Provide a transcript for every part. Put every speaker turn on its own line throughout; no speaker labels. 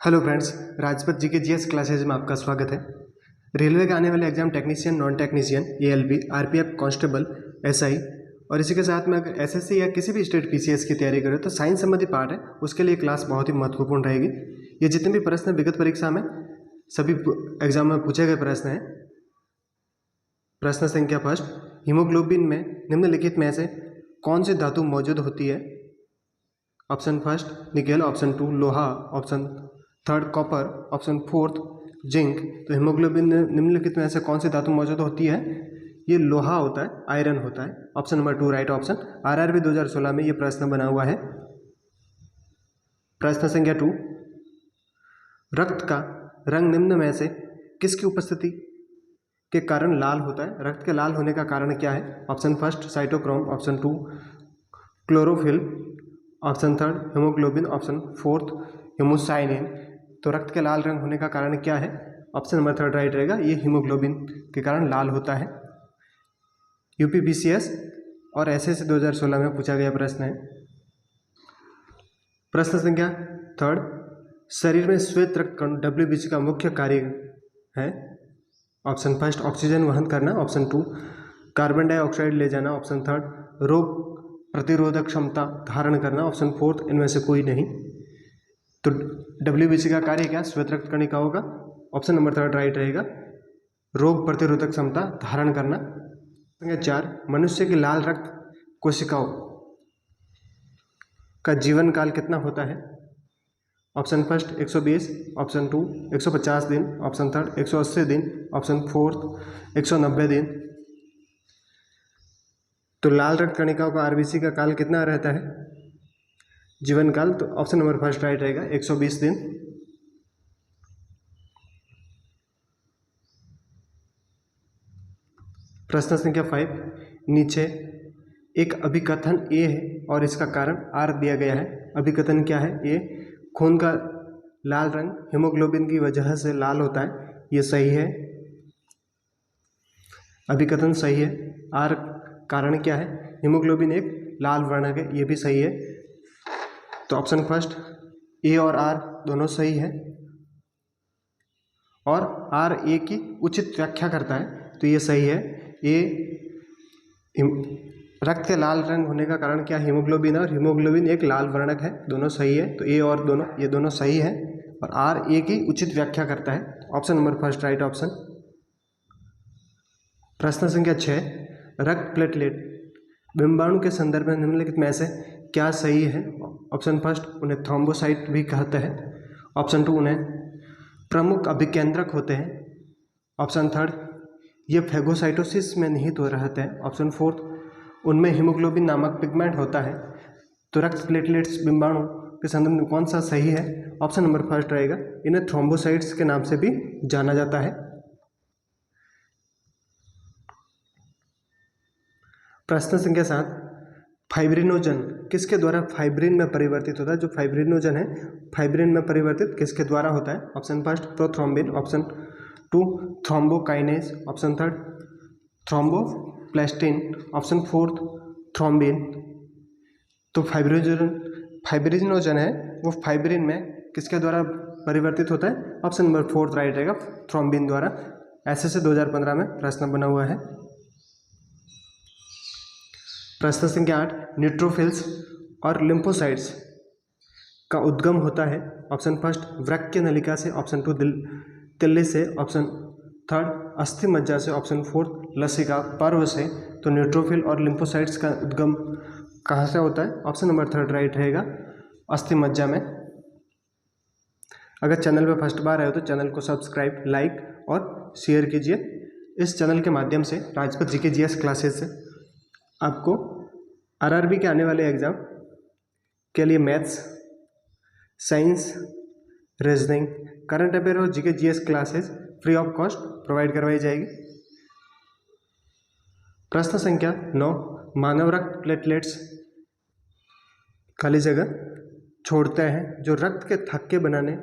Hello friends, Rajpath जी के GS classes में आपका स्वागत है। रेलवे के आने वाले exam technician, non technician, ALP, RPF, constable, SI और इसी के साथ में अगर एसएससी या किसी भी स्टेट पीसीएस की तैयारी करें तो साइंस संबंधी पार्ट है, उसके लिए क्लास बहुत ही महत्वपूर्ण रहेगी। ये जितने भी प्रश्न विगत परीक्षा में सभी एग्जाम में पूछे गए प्रश्न हैं। प्रश्न संख्या फर्स्ट, हीमोग्लोबिन में निम्नलिखित में से कौन सी धातु मौजूद होती है? Option first nickel, option two लोहा, option third copper, option fourth zinc. तो हीमोग्लोबिन में निम्नलिखित में से कौन सी धातु मौजूद होती है? ये लोहा होता है, आयरन होता है। Option number two right option. RRB 2016 में ये प्रश्न बना हुआ है। प्रश्न संख्या टू, रक्त का रंग निम्न में से किसकी उपस्थिति के कारण लाल होता है? रक्त के लाल होने का कारण क्या है? Option first cytochrome, option two chlorophyll, option third haemoglobin, option fourth haemocyanin. तो रक्त के लाल रंग होने का कारण क्या है? ऑप्शन नंबर थर्ड राइट रहेगा, ये हीमोग्लोबिन के कारण लाल होता है। यूपीपीसीएस और एसएससी 2016 में पूछा गया प्रश्न है। प्रश्न संख्या थर्ड, शरीर में श्वेत रक्त कण डब्ल्यूबीसी का मुख्य कार्य है? ऑप्शन फर्स्ट ऑक्सीजन वहन करना, ऑप्शन टू कार्बन डाइऑक्साइड ले जाना, ऑप्शन थर्ड रोग प्रतिरोधक क्षमता धारण करना, ऑप्शन फोर्थ इनमें से कोई नहीं। तो डब्ल्यूबीसी का कार्य क्या? श्वेत रक्त कणिका होगा। ऑप्शन नंबर थर्ड राइट रहेगा, रोग प्रतिरोधक क्षमता धारण करना। चार, मनुष्य की लाल रक्त कोशिकाओं का जीवन काल कितना होता है? ऑप्शन फर्स्ट 120, ऑप्शन टू 150 दिन, ऑप्शन थर्ड 180 दिन, ऑप्शन फोर्थ 190 दिन। तो लाल रक्त कणिकाओं का आरबीसी का काल कितना रहता है जीवन काल? तो ऑप्शन नंबर फर्स्ट राइट रहेगा 120 दिन। प्रश्न संख्या 5, नीचे एक अभिकथन ए है और इसका कारण आर दिया गया है। अभिकथन क्या है? ए, खून का लाल रंग हीमोग्लोबिन की वजह से लाल होता है, ये सही है, अभिकथन सही है। आर कारण क्या है? हीमोग्लोबिन एक लाल वर्णक है, ये भी सही है। तो ऑप्शन फर्स्ट ए और आर दोनों सही है। और आर ए की उचित व्याख्या करता है, तो ये सही है। ए रक्त के लाल रंग होने का कारण क्या? हीमोग्लोबिन, और हीमोग्लोबिन एक लाल वर्णक है, दोनों सही है। तो ए और दोनों ये दोनों सही है। और आर ए की उचित व्याख्या करता है, option number first right option. प्रश्न संख्या 6, रक्त प्लेटलेट बिंबाणु के संदर्भ में निम्नलिखित में से क्या सही है? ऑप्शन फर्स्ट उन्हें थ्रोम्बोसाइट भी कहते हैं, ऑप्शन टू उन्हें प्रमुख अभिकेंद्रक होते हैं, ऑप्शन थर्ड ये फैगोसाइटोसिस में निहित हो रहते हैं, ऑप्शन फोर्थ उनमें हीमोग्लोबिन नामक पिगमेंट होता है। तो रक्त प्लेटलेट्स बिंबाणु के संदर्भ में कौन सा सही है? ऑप्शन नंबर फर्स्ट रहेगा, इन्हें थ्रोम्बोसाइट्स के नाम से भी जाना जाता है। प्रश्न संख्या 7, फाइब्रिनोजन किसके द्वारा फाइब्रिन में परिवर्तित होता है? जो फाइब्रिनोजन है फाइब्रिन में परिवर्तित किसके द्वारा होता है? Option first prothrombin, option two thrombokinase, option third thromboplastin, option fourth thrombin. तो फाइब्रिनोजन है वो फाइब्रिन में किसके द्वारा परिवर्तित होता है? ऑप्शन नंबर फोर्थ राइट रहेगा, थ्रोम्बिन द्वारा। एसएससी 2015 में प्रश्न बना हुआ है। प्रश्न संख्या 8, न्यूट्रोफिल्स और लिम्फोसाइट्स का उद्गम होता है? ऑप्शन फर्स्ट वृक्क नलिका से, ऑप्शन टू तिल्ली से, ऑप्शन थर्ड अस्थि मज्जा से, ऑप्शन फोर्थ लसिका पर्व से। तो न्यूट्रोफिल और लिम्फोसाइट्स का उद्गम कहाँ से होता है? ऑप्शन नंबर थर्ड राइट रहेगा, अस्थि मज्जा में। अगर चैनल पर फर्स्ट बार आए हो तो चैनल को सब्सक्राइब, लाइक और शेयर कीजिए। इस चैनल के माध्यम से राजपथ जीके जीएस क्लासेस से आपको आरआरबी के आने वाले एग्ज़ाम के लिए maths, science, reasoning, current affair और GK GS classes free of cost provide करवाई जाएगी। प्रश्न संख्या 9, मानव रक्त प्लेटलेट्स खाली जगह छोड़ते हैं जो रक्त के थक्के बनाने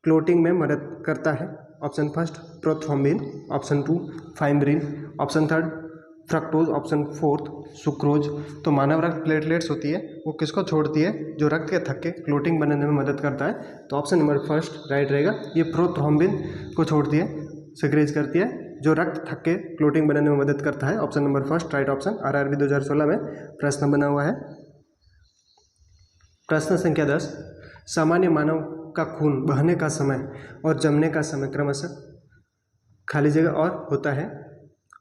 क्लोटिंग में मदद करता है? Option first prothrombin, option two fibrin, option third fructose, option fourth sucrose. तो मानव रक्त प्लेटलेट्स होती है वो किसको छोड़ती है, जो रक्त के थक्के क्लोटिंग बनाने में मदद करता है। तो ऑप्शन नंबर फर्स्ट राइट रहेगा, ये प्रोथ्रोम्बिन को छोड़ती है, सिक्रेज करती है, जो रक्त थक्के क्लोटिंग बनाने में मदद करता है। Option number first right option. RRB 2016 में प्रश्न बना हुआ है। प्रश्न संख्या 10, सामान्य मानव का खून बहने का समय और जमने का समय क्रमशः खाली जगह और होता है।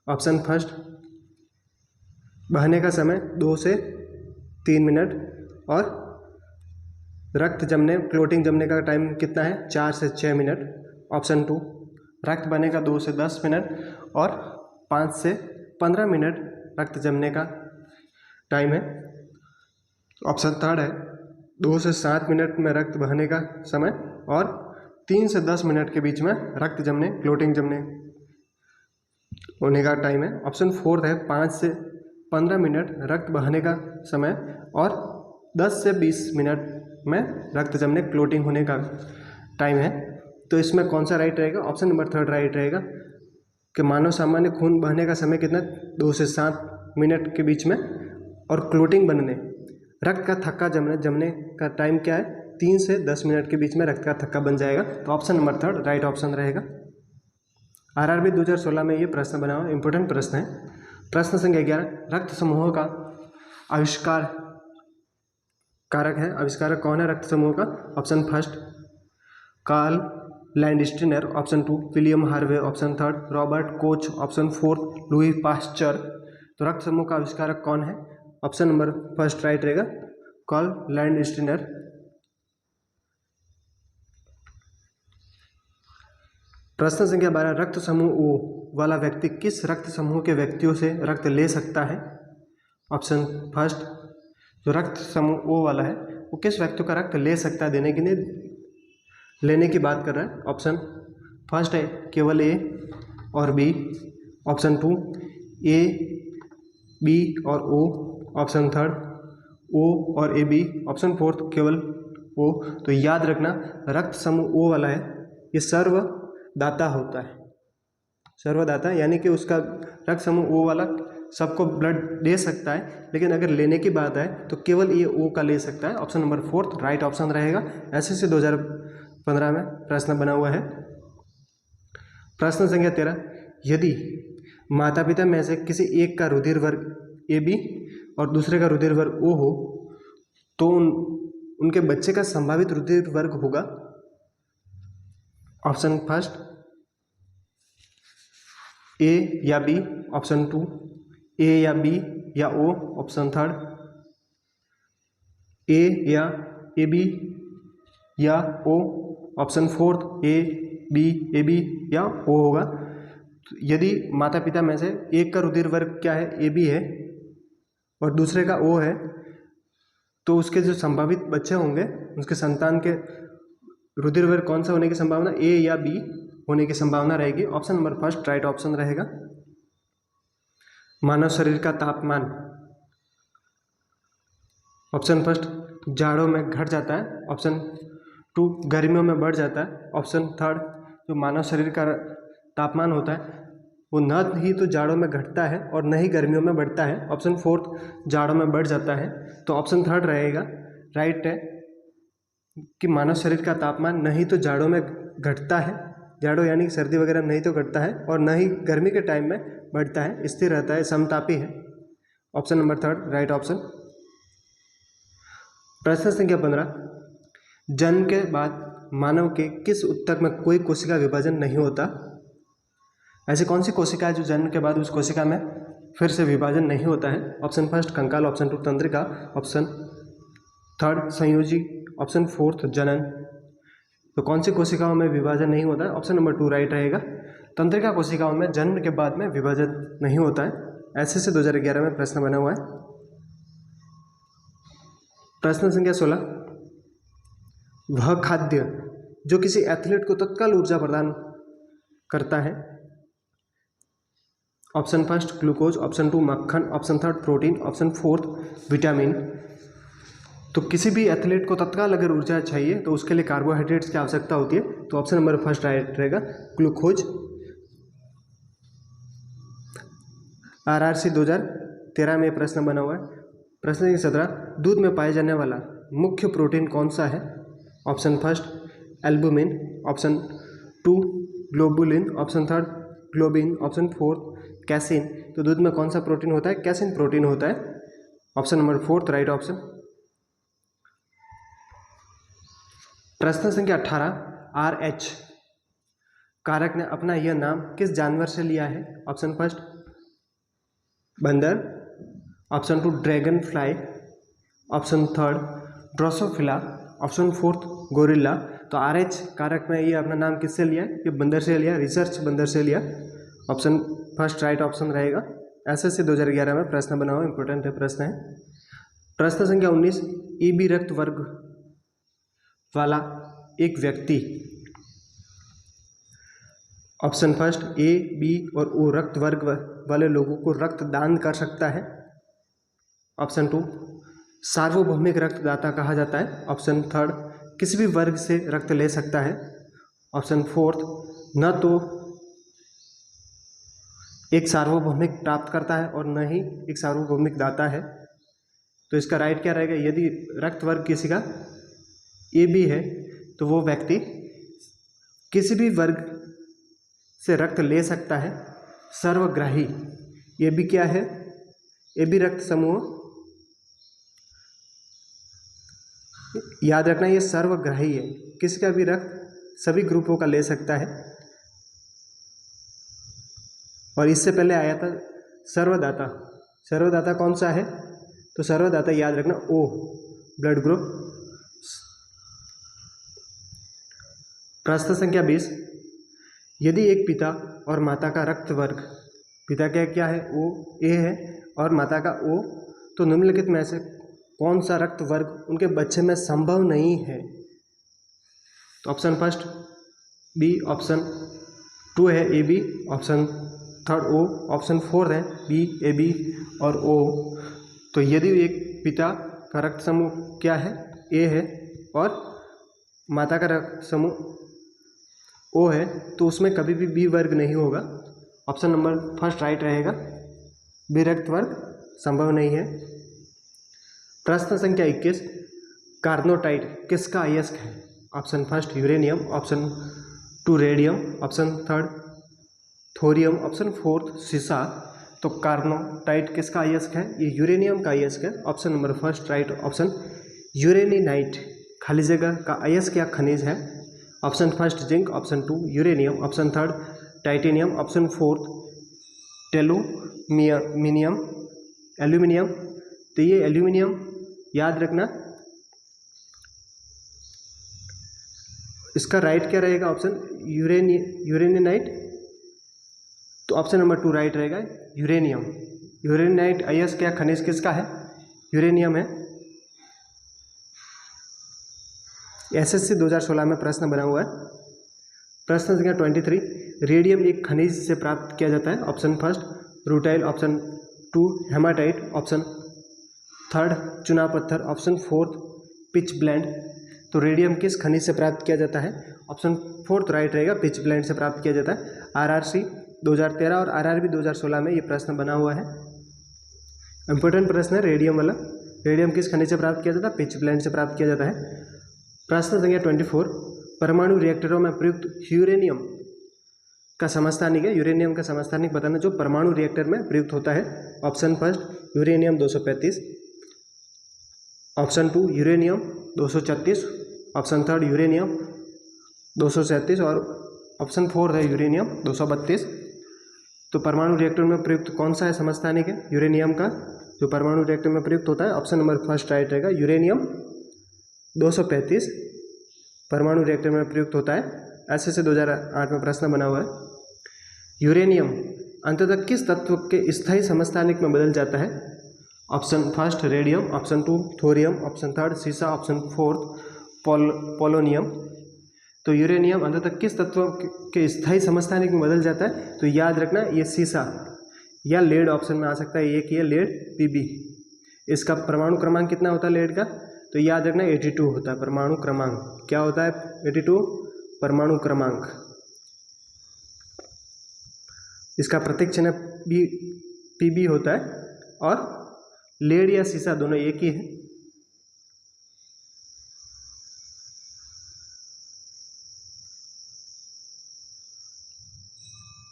ऑप्शन फर्स्ट, बहने का समय 2 से 3 मिनट और रक्त जमने क्लोटिंग जमने का टाइम कितना है, 4 से 6 मिनट। ऑप्शन 2, रक्त बहने का 2 से 10 मिनट और 5 से 15 मिनट रक्त जमने का टाइम है। ऑप्शन थर्ड है 2 से 7 मिनट में रक्त बहने का समय और 3 से 10 मिनट के बीच में रक्त जमने क्लोटिंग जमने होने का टाइम है। ऑप्शन फोर्थ है 5 से 15 मिनट रक्त बहने का समय और 10 से 20 मिनट में रक्त जमने क्लोटिंग होने का टाइम है। तो इसमें कौन सा राइट रहेगा, ऑप्शन नंबर थर्ड राइट रहेगा कि मानव सामान्य खून बहने का समय कितना 2 से 7 मिनट के बीच में और क्लोटिंग बनने रक्त का थक्का जमने का टाइम क्या है, 3 से 10 मिनट के बीच में रक्त का थक्का बन जाएगा। तो option number third right option रहेगा। आरआरबी 2016 में ये प्रश्न बना हुआ इंपॉर्टेंट प्रश्न है। प्रश्न संख्या 11, रक्त समूहों का आविष्कार कारक है, आविष्कारक कौन है रक्त समूह का। Option first Karl Landsteiner, option 2 William Harvey, option third Robert Koch, option fourth Louis Pasteur. तो रक्त समूह का आविष्कारक कौन है, ऑप्शन नंबर फर्स्ट राइट रहेगा, कार्ल लैंडस्टीनर। प्रश्न संख्या 12, रक्त समूह ओ वाला व्यक्ति किस रक्त समूह के व्यक्तियों से रक्त ले सकता है। ऑप्शन फर्स्ट, जो रक्त समूह ओ वाला है वो किस व्यक्ति का रक्त ले सकता है, देने के लिए लेने की बात कर रहा है। ऑप्शन फर्स्ट है केवल ए और बी, ऑप्शन 2 ए बी और ओ, ऑप्शन थर्ड ओ और ए बी, ऑप्शन फोर्थ केवल ओ। तो याद रखना रक्त समूह ओ वाला है ये सर्वदाता होता है, सर्वदाता यानी कि उसका रक्त समूह ओ वाला सबको ब्लड दे सकता है, लेकिन अगर लेने की बात आए तो केवल ये ओ का ले सकता है। Option number fourth right option रहेगा। एसएससी 2015 में प्रश्न बना हुआ है। प्रश्न संख्या 13, यदि माता पिता में से किसी एक का रुधिर वर्ग ए बी और दूसरे का रुधिर वर्ग ओ हो तो उनके बच्चे का संभावित रुधिर वर्ग होगा। ऑप्शन फर्स्ट ए या बी, ऑप्शन 2 ए या बी या ओ, ऑप्शन थर्ड ए या ए बी या ओ, ऑप्शन फोर्थ ए बी या ओ होगा। यदि माता पिता में से एक का रुधिर वर्ग क्या है, ए बी है और दूसरे का ओ है, तो उसके जो संभावित बच्चे होंगे उसके संतान के रुधिर वर्ग कौन सा होने की संभावना, ए या बी होने की संभावना रहेगी। Option number first right option रहेगा। मानव शरीर का तापमान, ऑप्शन फर्स्ट जाड़ों में घट जाता है, ऑप्शन 2 गर्मियों में बढ़ जाता है, ऑप्शन थर्ड जो मानव शरीर का तापमान होता है वो न ही तो जाड़ों में घटता है और न ही गर्मियों में बढ़ता है, ऑप्शन फोर्थ जाड़ों में बढ़ जाता है। तो ऑप्शन थर्ड रहेगा राइट है कि मानव शरीर का तापमान न ही तो जाड़ों में घटता है, जाड़ों यानी सर्दी वगैरह नहीं तो घटता है, और न ही गर्मी के टाइम में बढ़ता है, स्थिर रहता है, समतापी है। Option number third right option. प्रश्न संख्या 15, जन्म के बाद मानव के किस ऊतक में कोई कोशिका विभाजन नहीं होता। ऐसी कौन सी कोशिका है जो जन्म के बाद उस कोशिका में फिर से विभाजन नहीं होता है। ऑप्शन फर्स्ट कंकाल, ऑप्शन 2 तंत्रिका, ऑप्शन थर्ड संयोजी, ऑप्शन फोर्थ जनन। तो कौन सी कोशिकाओं में विभाजन नहीं होता है, ऑप्शन नंबर 2 राइट रहेगा। तंत्रिका कोशिकाओं में जन्म के बाद में विभाजन नहीं होता है। एसएससी 2011 में प्रश्न बना हुआ है। प्रश्न संख्या 16, वह खाद्य जो किसी एथलीट को तत्काल ऊर्जा प्रदान करता है। ऑप्शन फर्स्ट ग्लूकोज, ऑप्शन 2 मक्खन, option third protein, option fourth vitamin. तो किसी भी एथलीट को तत्काल अगर ऊर्जा चाहिए तो उसके लिए कार्बोहाइड्रेट्स की आवश्यकता होती है। तो ऑप्शन नंबर फर्स्ट राइट रहेगा ग्लूकोज। RRC 2013 में प्रश्न बना हुआ है। प्रश्न संख्या 17, दूध में पाए जाने वाला मुख्य प्रोटीन कौन सा है? Option first albumin, option 2 globulin, option 3 globin, option 4 casein. तो दूध में कौन सा प्रोटीन होता है? कैसिन प्रोटीन होता है। Option number 4 right option. प्रश्न संख्या 18, RH कारक ने अपना यह नाम किस जानवर से लिया है? ऑप्शन फर्स्ट बंदर, option 2 dragon fly, option 3 Drosophila, option 4 gorilla. तो RH कारक में ये अपना नाम किससे लिया है? ये बंदर से लिया, रिसर्च बंदर से लिया। ऑप्शन फर्स्ट राइट ऑप्शन रहेगा। SSC 2011 में प्रश्न बना हुआ, इंपॉर्टेंट है प्रश्न है। प्रश्न संख्या 19, AB रक्त वर्ग वाला एक व्यक्ति, ऑप्शन फर्स्ट A, B और O रक्त वर्ग वाले लोगों को रक्त दान कर सकता है। ऑप्शन 2 सार्वभौमिक रक्तदाता कहा जाता है। ऑप्शन 3 किसी भी वर्ग से रक्त ले सकता है। ऑप्शन 4 न तो एक सार्वभौमिक प्राप्त करता है और न ही एक सार्वभौमिक दाता है। तो इसका राइट क्या रहेगा? यदि रक्त वर्ग किसी का AB है तो वो व्यक्ति किसी भी वर्ग से रक्त ले सकता है। सर्वग्राही AB क्या है? AB रक्त समूह, याद रखना ये सर्वग्राही है, किसी का भी रक्त सभी ग्रुपों का ले सकता है। और इससे पहले आया था सर्वदाता। सर्वदाता कौन सा है? तो सर्वदाता याद रखना O ब्लड ग्रुप। प्रश्न संख्या 20, यदि एक पिता और माता का रक्त वर्ग, पिता का क्या है? O A है और माता का O, तो निम्नलिखित में से कौन सा रक्त वर्ग उनके बच्चे में संभव नहीं है? तो ऑप्शन फर्स्ट B, ऑप्शन 2 है AB, ऑप्शन 3 O, ऑप्शन 4 है B, AB और O। तो यदि एक पिता का रक्त समूह क्या है? A है और माता का रक्त समूह O है, तो उसमें कभी भी B वर्ग नहीं होगा। ऑप्शन नंबर फर्स्ट राइट रहेगा, B रक्त वर्ग संभव नहीं है। प्रश्न संख्या 21, कार्नोटाइट किसका अयस्क है? Option first uranium, option 2 radium, option 3 thorium, option 4 सीसा। तो कार्नोटाइट किसका अयस्क है? ये यूरेनियम का अयस्क है। Option number first right option. Uraninite खाली जगह का अयस्क या खनिज है? Option first zinc, option 2 uranium, option 3 titanium, option 4 टेलुमिनियम एल्यूमिनियम। तो ये एल्यूमिनियम याद रखना, इसका राइट क्या रहेगा? Option uraninite. तो ऑप्शन नंबर 2 राइट रहेगा, यूरेनियम। यूरेनिनाइट अयस्क या खनिज किसका है? यूरेनियम है। SSC 2016 में प्रश्न बना हुआ है। प्रश्न संख्या 23, रेडियम एक खनिज से प्राप्त किया जाता है। Option first rutile, option 2 haematite, option 3 चुना पत्थर, ऑप्शन 4 पिच ब्लेंड। तो रेडियम किस खनिज से प्राप्त किया जाता है? ऑप्शन 4 राइट रहेगा, पिच ब्लेंड से प्राप्त किया जाता है। RRC 2013 और RRB 2016 में ये प्रश्न बना हुआ है, इंपॉर्टेंट प्रश्न है रेडियम वाला। रेडियम किस खनिज से प्राप्त किया जाता है? पिच ब्लेंड से प्राप्त किया जाता है। प्रश्न संख्या 24, परमाणु रिएक्टरों में प्रयुक्त यूरेनियम का समस्थानिक है। यूरेनियम का समस्थानिक बताना जो परमाणु रिएक्टर में प्रयुक्त होता है। Option first uranium 235, option 2 uranium 236, option 3 uranium 237 और ऑप्शन 4 है यूरेनियम 232। तो परमाणु रिएक्टर में प्रयुक्त कौन सा है समस्थानिक है? यूरेनियम का जो परमाणु रिएक्टर में प्रयुक्त होता है। ऑप्शन नंबर फर्स्ट राइट रहेगा, यूरेनियम 235 परमाणु रिएक्टर में प्रयुक्त होता है। SSC 2008 में प्रश्न बना हुआ है। यूरेनियम अंततः किस तत्व के स्थायी समस्थानिक में बदल जाता है? Option first radium, option 2 thorium, option 3 सीसा, ऑप्शन 4 पोलोनियम। तो यूरेनियम अंततः किस तत्व के स्थायी समस्थानिक में बदल जाता है? तो याद रखना ये सीसा या लेड ऑप्शन में आ सकता है। एक ये लेड Pb, इसका परमाणु क्रमांक कितना होता है लेड का? तो याद रखना 82 होता है परमाणु क्रमांक। क्या होता है? 82 परमाणु क्रमांक। इसका प्रतीक चिन्ह भी Pb होता है, और लेड या सीसा दोनों एक ही है।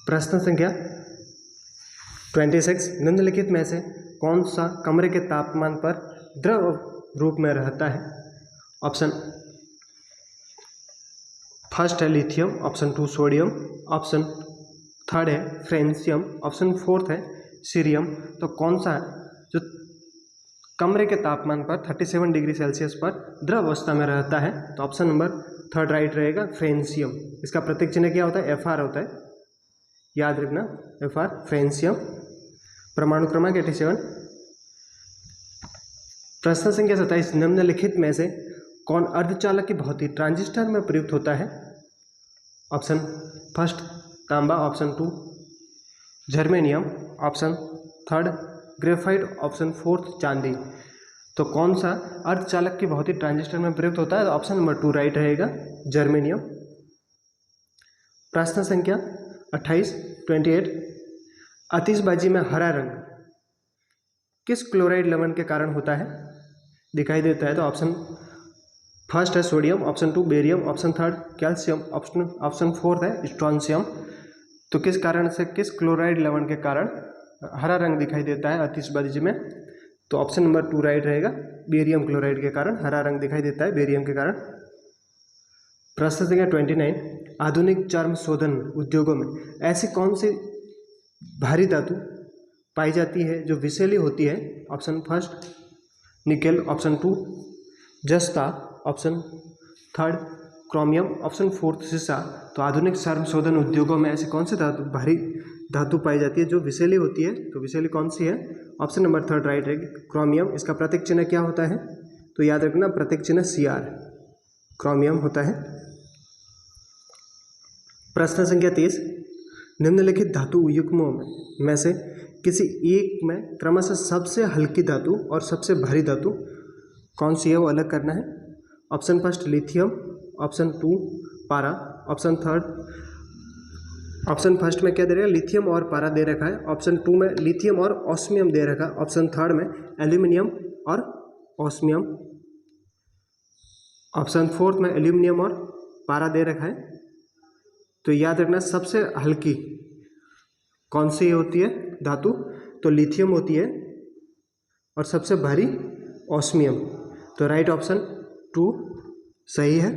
प्रश्न संख्या 26, निम्नलिखित में से कौन सा कमरे के तापमान पर द्रव रूप में रहता है? ऑप्शन फर्स्ट है lithium, option 2 sodium, option third है फ्रेंशियम, ऑप्शन फोर्थ है सीरियम। तो कौन सा है जो कमरे के तापमान पर 37 डिग्री सेल्सियस पर द्रव अवस्था में रहता है? तो ऑप्शन नंबर थर्ड राइट रहेगा, फ्रेंशियम। इसका प्रतीक चिन्ह क्या होता है? Fr होता है, याद रखना, Fr, फ्रेंशियम। परमाणु क्रमांक 87। प्रश्न संख्या 27, निम्नलिखित में से कौन अर्धचालक की भौतिक ट्रांजिस्टर में प्रयुक्त होता है? ऑप्शन फर्स्ट तांबा, option 2 germanium, option third graphite, option fourth चांदी। तो कौन सा अर्धचालक की भौतिक ट्रांजिस्टर में प्रयुक्त होता है? तो ऑप्शन नंबर 2 राइट रहेगा, जर्मेनियम। प्रश्न संख्या 28, आतिशबाजी में हरा रंग किस क्लोराइड लवण के कारण होता है, दिखाई देता है? तो ऑप्शन फर्स्ट है sodium, option 2 barium, option third calcium, option fourth है स्ट्रोंशियम। तो किस कारण से, किस क्लोराइड लवण के कारण हरा रंग दिखाई देता है आतिशबाजी में? तो ऑप्शन नंबर 2 राइट रहेगा, बेरियम क्लोराइड के कारण हरा रंग दिखाई देता है, बेरियम के कारण। प्रश्न संख्या 29, आधुनिक चर्म शोधन उद्योगों में ऐसी कौन सी भारी धातु पाई जाती है जो विषैली होती है? ऑप्शन फर्स्ट निकेल, ऑप्शन 2 जस्ता, option third chromium, option fourth सीसा। तो आधुनिक चर्म शोधन उद्योगों में ऐसी कौन सी धातु, भारी धातु पाई जाती है जो विषैली होती है? तो विषैली कौन सी है? ऑप्शन नंबर थर्ड राइट है, क्रोमियम। इसका प्रतीक चिन्ह क्या होता है? तो याद रखना, प्रतीक चिन्ह Cr, क्रोमियम होता है। प्रश्न संख्या 30, निम्नलिखित धातु युग्मों में से किसी एक में क्रमशः सबसे हल्की धातु और सबसे भारी धातु कौन सी है, वो अलग करना है। ऑप्शन फर्स्ट लिथियम, ऑप्शन 2 पारा, ऑप्शन फर्स्ट में क्या दे रखा है? लिथियम और पारा दे रखा है। ऑप्शन 2 में लिथियम और ऑस्मियम दे रखा है। ऑप्शन थर्ड में एल्यूमिनियम और ऑस्मियम। ऑप्शन फोर्थ में एल्यूमिनियम और पारा दे रखा है। तो याद रखना, सबसे हल्की कौन सी होती है धातु? तो लिथियम होती है, और सबसे भारी ऑस्मियम। तो राइट ऑप्शन 2 सही है।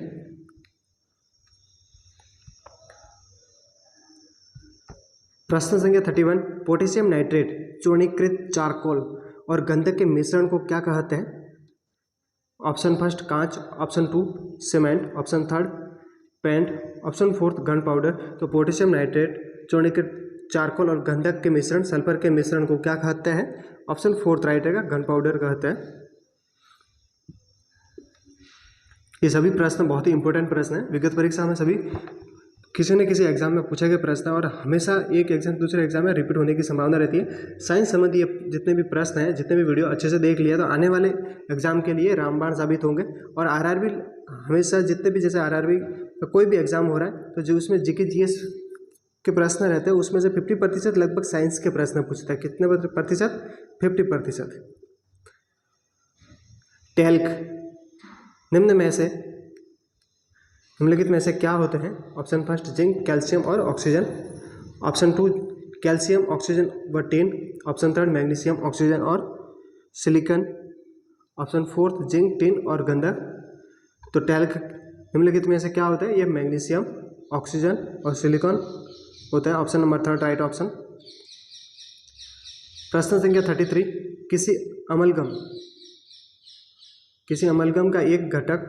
प्रश्न संख्या 31, पोटेशियम नाइट्रेट चूर्णीकृत चारकोल और गंधक के मिश्रण को क्या कहते हैं? ऑप्शन फर्स्ट कांच, option 2 cement, option third paint, option fourth gunpowder. तो पोटेशियम नाइट्रेट चूर्णीकृत चारकोल और गंधक के मिश्रण, सल्फर के मिश्रण को क्या कहते हैं? ऑप्शन फोर्थ राइट है, गन पाउडर कहते हैं। ये सभी प्रश्न बहुत ही इंपॉर्टेंट प्रश्न हैं, विगत परीक्षा में सभी किसी न किसी एग्जाम में पूछे गए प्रश्न, और हमेशा एक एग्जाम दूसरे एग्जाम में रिपीट होने की संभावना रहती है। साइंस संबंधी जितने भी प्रश्न हैं, जितने भी वीडियो अच्छे से देख लिया तो आने वाले एग्जाम के लिए रामबाण साबित होंगे। और आरआरबी हमेशा जितने भी, जैसे आरआरबी का कोई भी एग्जाम हो रहा है तो जो उसमें जीके जीएस के प्रश्न रहते हैं उसमें से 50% लगभग साइंस के प्रश्न पूछता है। कितने प्रतिशत? 50%। टैल्क निम्नलिखित में से क्या होते हैं? ऑप्शन फर्स्ट जिंक, कैल्शियम और ऑक्सीजन, ऑप्शन 2 कैल्शियम, ऑक्सीजन व tin, option third magnesium, oxygen और silicon, option fourth zinc, tin और गंधक। तो टैल्क निम्नलिखित में से क्या होता है? ये मैग्नीशियम, ऑक्सीजन और सिलिकॉन होता है। Option number third right option. प्रश्न संख्या 33, किसी अमलगम का एक घटक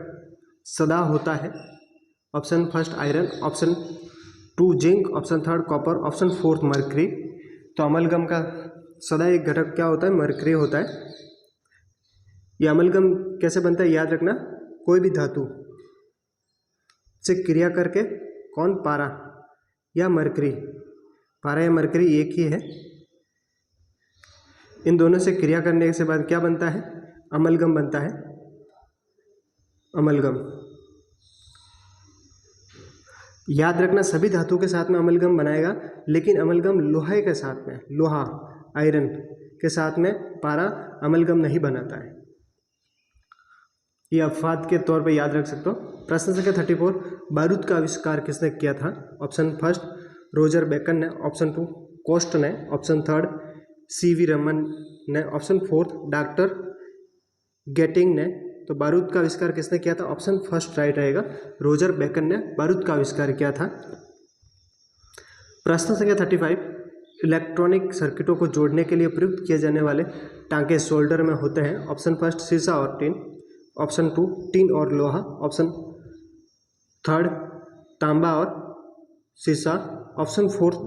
सदा होता है। Option first iron, option 2 zinc, option third copper, option fourth mercury. तो अमलगम का सदा एक घटक क्या होता है? मरकरी होता है। यह अमलगम कैसे बनता है याद रखना, कोई भी धातु से क्रिया करके, कौन? पारा या मरकरी, पारा या मरकरी एक ही है। इन दोनों से क्रिया करने के बाद क्या बनता है? अमलगम बनता है, अमलगम। याद रखना, सभी धातु के साथ में अमलगम बनाएगा, लेकिन अमलगम लोहे के साथ में, लोहा आयरन के साथ में पारा अमलगम नहीं बनाता है। ये अपवाद के तौर पे याद रख सकते हो। प्रश्न संख्या 34, बारूद का आविष्कार किसने किया था? ऑप्शन फर्स्ट रोजर बेकन ने, ऑप्शन 2 कोस्ट ने, ऑप्शन थर्ड सीवी रमन ने, ऑप्शन फोर्थ डॉक्टर गेटिंग ने। तो बारूद का आविष्कार किसने किया था? ऑप्शन फर्स्ट राइट रहेगा, रोजर बेकन ने बारूद का आविष्कार किया था। प्रश्न संख्या 35, इलेक्ट्रॉनिक सर्किटों को जोड़ने के लिए प्रयुक्त किए जाने वाले टांके शोल्डर में होते हैं। ऑप्शन फर्स्ट शीशा और टिन, ऑप्शन 2 टिन और लोहा, ऑप्शन थर्ड तांबा और शीशा, ऑप्शन फोर्थ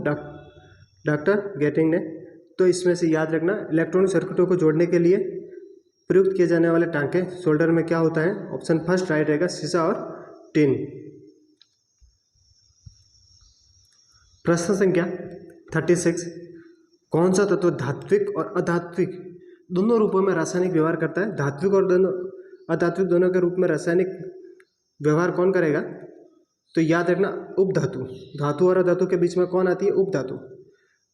डॉक्टर गेटिंग ने। तो इसमें से याद रखना, इलेक्ट्रॉनिक सर्किटों को जोड़ने के लिए प्रयुक्त किए जाने वाले टांके शोल्डर में क्या होता है? ऑप्शन फर्स्ट राइट रहेगा, शीशा और टिन। प्रश्न संख्या 36, कौन सा तत्व धात्विक और अधात्विक दोनों रूपों में रासायनिक व्यवहार करता है? धात्विक और अधात्विक दोनों के रूप में रासायनिक व्यवहार कौन करेगा? तो याद रखना उपधातु। धातु और अधातु के बीच में कौन आती है? उपधातु।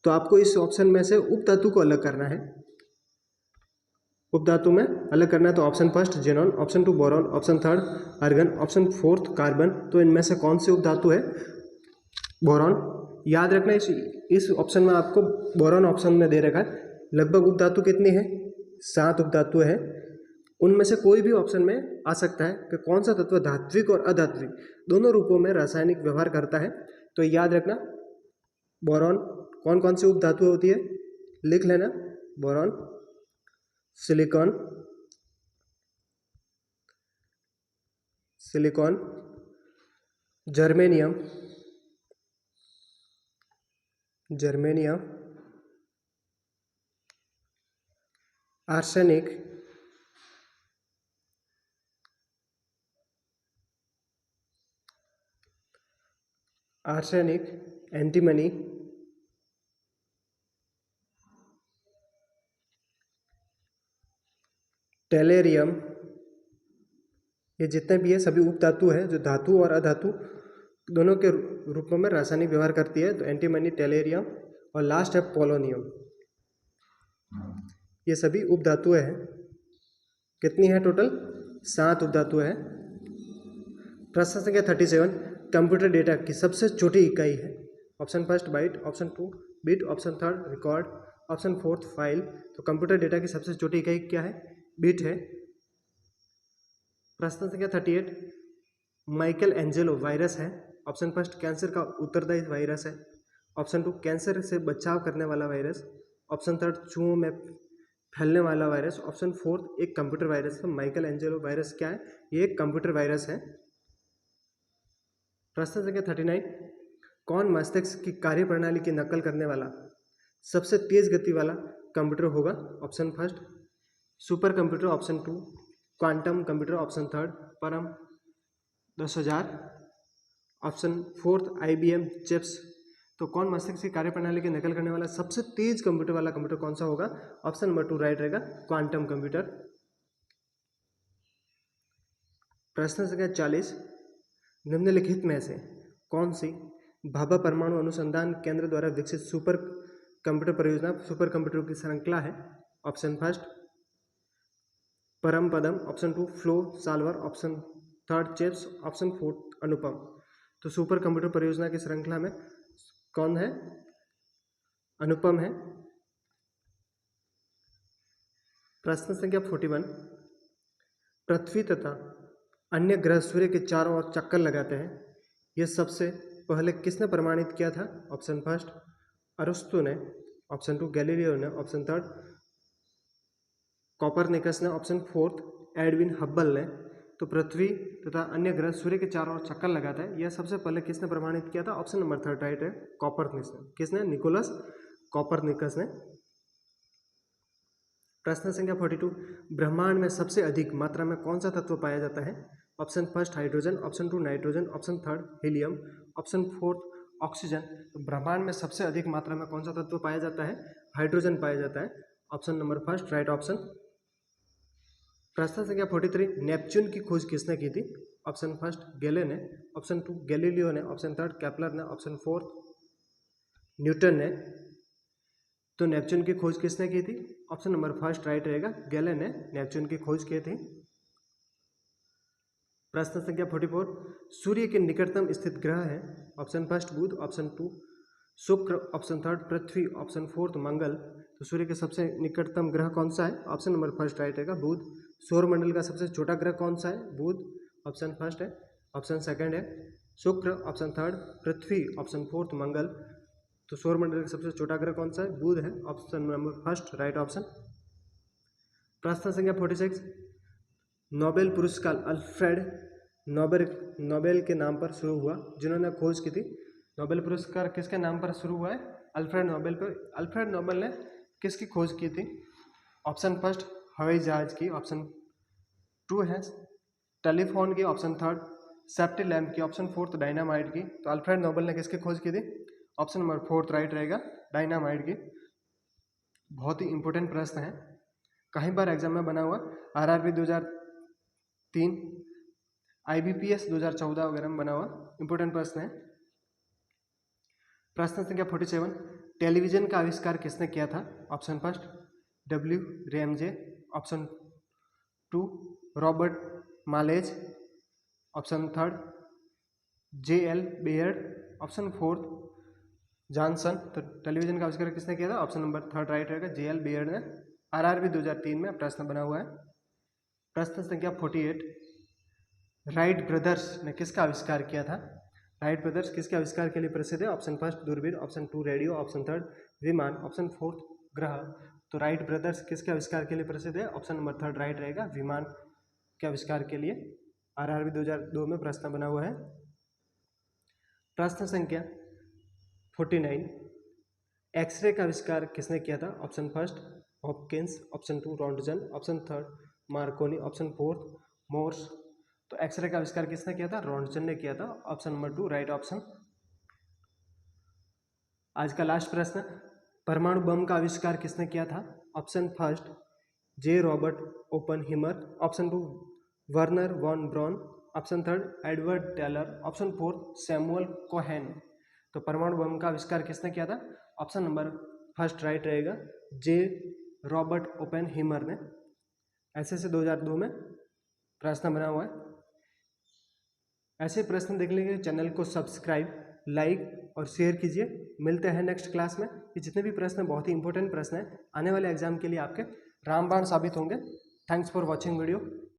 तो आपको इस ऑप्शन में से उपधातु को अलग करना है, उपधातु में अलग करना है। तो option first xenon, option 2 boron, option third argon, option fourth carbon. तो इनमें से कौन सी उपधातु है? बोरॉन। याद रखना इस ऑप्शन में आपको बोरॉन ऑप्शन में दे रखा है। लगभग उपधातु कितनी है? 7 उपधातु है। उनमें से कोई भी ऑप्शन में आ सकता है कि कौन सा तत्व धात्विक और अधात्विक दोनों रूपों में रासायनिक व्यवहार करता है। तो याद रखना बोरॉन कौन कौन सी उपधातु होती है, लिख लेना। Boron, silicon, germanium, arsenic, antimony, टेलेरियम। ये जितने भी है सभी उपधातु है जो धातु और अधातु दोनों के रूपों में रासायनिक व्यवहार करती है। तो एंटीमनी, टेलेरियम और लास्ट है पोलोनियम। ये सभी उपधातुएं हैं। कितनी है टोटल? 7 उपधातुएं हैं। प्रश्न संख्या 37, कंप्यूटर डेटा की सबसे छोटी इकाई है। Option first byte, option 2 bit, option third record, option fourth file. तो कंप्यूटर डेटा की सबसे छोटी इकाई क्या है? बिट है। प्रश्न संख्या 38, माइकल एंजेलो वायरस है। ऑप्शन फर्स्ट कैंसर का उत्तरदायी वायरस है, ऑप्शन 2 कैंसर से बचाव करने वाला वायरस, ऑप्शन थर्ड चूहों में फैलने वाला वायरस, ऑप्शन फोर्थ एक कंप्यूटर वायरस है। माइकल एंजेलो वायरस क्या है? ये एक कंप्यूटर वायरस है। प्रश्न संख्या 39, कौन मस्तिष्क की कार्यप्रणाली की नकल करने वाला सबसे तेज गति वाला कंप्यूटर होगा? Option first super computer, option 2 quantum computer, option third परम 10,000, ऑप्शन फोर्थ IBM चिप्स। तो कौन मस्तिष्क की कार्यप्रणाली की नकल करने वाला सबसे तेज कंप्यूटर वाला कंप्यूटर कौन सा होगा? ऑप्शन नंबर 2 राइट रहेगा, क्वांटम कंप्यूटर। प्रश्न संख्या 40, निम्नलिखित में से कौन सी भाभा परमाणु अनुसंधान केंद्र द्वारा विकसित सुपर कंप्यूटर परियोजना सुपर कंप्यूटर की श्रृंखला है? Option first Param Padam, option 2 flow solver, option third chips, option fourth Anupam. तो सुपर कंप्यूटर परियोजना की श्रृंखला में कौन है? अनुपम है। प्रश्न संख्या 41, पृथ्वी तथा अन्य ग्रह सूर्य के चारों ओर चक्कर लगाते हैं, यह सबसे पहले किसने प्रमाणित किया था? ऑप्शन फर्स्ट अरस्तु ने, ऑप्शन 2 गैलीलियो ने, ऑप्शन थर्ड कोपरनिकस ने, ऑप्शन फोर्थ एडविन हब्बल ने। तो पृथ्वी तथा अन्य ग्रह सूर्य के चारों ओर चक्कर लगाता है, यह सबसे पहले किसने प्रमाणित किया था? ऑप्शन नंबर थर्ड राइट है, कोपरनिकस ने। किसने? निकोलस कोपरनिकस ने। प्रश्न संख्या 42, ब्रह्मांड में सबसे अधिक मात्रा में कौन सा तत्व पाया जाता है? Option first hydrogen, option 2 nitrogen, option third helium, option fourth oxygen. तो ब्रह्मांड में सबसे अधिक मात्रा में कौन सा तत्व पाया जाता है? हाइड्रोजन पाया जाता है, option number first right option. प्रश्न संख्या 43, नेपच्यून की खोज किसने की थी? ऑप्शन फर्स्ट गैले ने, ऑप्शन 2 गैलीलियो ने, ऑप्शन थर्ड केपलर ने, ऑप्शन फोर्थ न्यूटन ने। तो नेपच्यून की खोज किसने की थी? ऑप्शन नंबर फर्स्ट राइट रहेगा, गैलेन ने नेपच्यून की खोज की थी। प्रश्न संख्या 44, सूर्य के निकटतम स्थित ग्रह है? ऑप्शन फर्स्ट बुध, ऑप्शन टू शुक्र, ऑप्शन थर्ड पृथ्वी, ऑप्शन फोर्थ मंगल। तो सूर्य के सबसे निकटतम ग्रह कौन सा है? ऑप्शन नंबर फर्स्ट राइट रहेगा बुध। सौरमंडल का सबसे छोटा ग्रह कौन सा है? बुध, ऑप्शन फर्स्ट है। ऑप्शन सेकंड है शुक्र, ऑप्शन थर्ड पृथ्वी, ऑप्शन फोर्थ मंगल। तो सौरमंडल का सबसे छोटा ग्रह कौन सा है? बुध है, option number first right option. प्रश्न संख्या 46, नोबेल पुरस्कार अल्फ्रेड नोबेल के नाम पर शुरू हुआ, जिन्होंने खोज की थी। नोबेल पुरस्कार किसके नाम पर शुरू हुआ है? अल्फ्रेड नोबेल पर। अल्फ्रेड नोबेल ने किसकी खोज की थी? ऑप्शन फर्स्ट हवाई जहाज की, ऑप्शन टू है टेलीफोन की, ऑप्शन थर्ड सेफ्टी लैम्प की, ऑप्शन फोर्थ डायनामाइट की। तो अल्फ्रेड नोबेल ने किसकी खोज की थी? ऑप्शन नंबर फोर्थ राइट रहेगा, डायनामाइट की। बहुत ही इंपॉर्टेंट प्रश्न है, कहीं बार एग्जाम में बना हुआ। आरआरबी 2003, IBPS 2014 वगैरह में बना हुआ इंपॉर्टेंट प्रश्न है। प्रश्न संख्या 47, टेलीविजन का आविष्कार किसने किया था? Option first W. Ramsay, option two Robert मालेज, option third J.L. Baird, option fourth Johnson. तो टेलीविजन का आविष्कार किसने किया था? ऑप्शन नंबर थर्ड राइट रहेगा, J.L. बेयर्ड ने। आरआरबी 2003 में प्रश्न बना हुआ है। प्रश्न संख्या 48, राइट ब्रदर्स ने किसका आविष्कार किया था? राइट ब्रदर्स किसके आविष्कार के लिए प्रसिद्ध है? ऑप्शन फर्स्ट दूरबीन, option two radio, option third विमान, ऑप्शन फोर्थ ग्रह। तो राइट ब्रदर्स किसके आविष्कार के लिए प्रसिद्ध है? ऑप्शन नंबर थर्ड राइट रहेगा, विमान के आविष्कार के लिए। आरआरबी 2002 में प्रश्न बना हुआ है। प्रश्न संख्या 49, एक्सरे का आविष्कार किसने किया था? Option first Hopkins, option two Roentgen, option third Marconi, option fourth Morse. तो एक्सरे का आविष्कार किसने किया था? रॉन्टजन ने किया था, option number two right option. आज का लास्ट प्रश्न, परमाणु बम का आविष्कार किसने किया था? Option first J. Robert Oppenheimer, option two Wernher von Braun, option third Edward Teller, option fourth Samuel Cohen. तो परमाणु बम का आविष्कार किसने किया था? ऑप्शन नंबर फर्स्ट राइट रहेगा, J. रॉबर्ट ओपनहीमर ने। ऐसे 2002 में प्रश्न बना हुआ है। ऐसे प्रश्न देखने के लिए चैनल को सब्सक्राइब, लाइक और शेयर कीजिए। मिलते हैं नेक्स्ट क्लास में। ये जितने भी प्रश्न बहुत ही इंपॉर्टेंट प्रश्न हैं, आने वाले एग्जाम के लिए आपके रामबाण साबित होंगे। Thanks for watching video.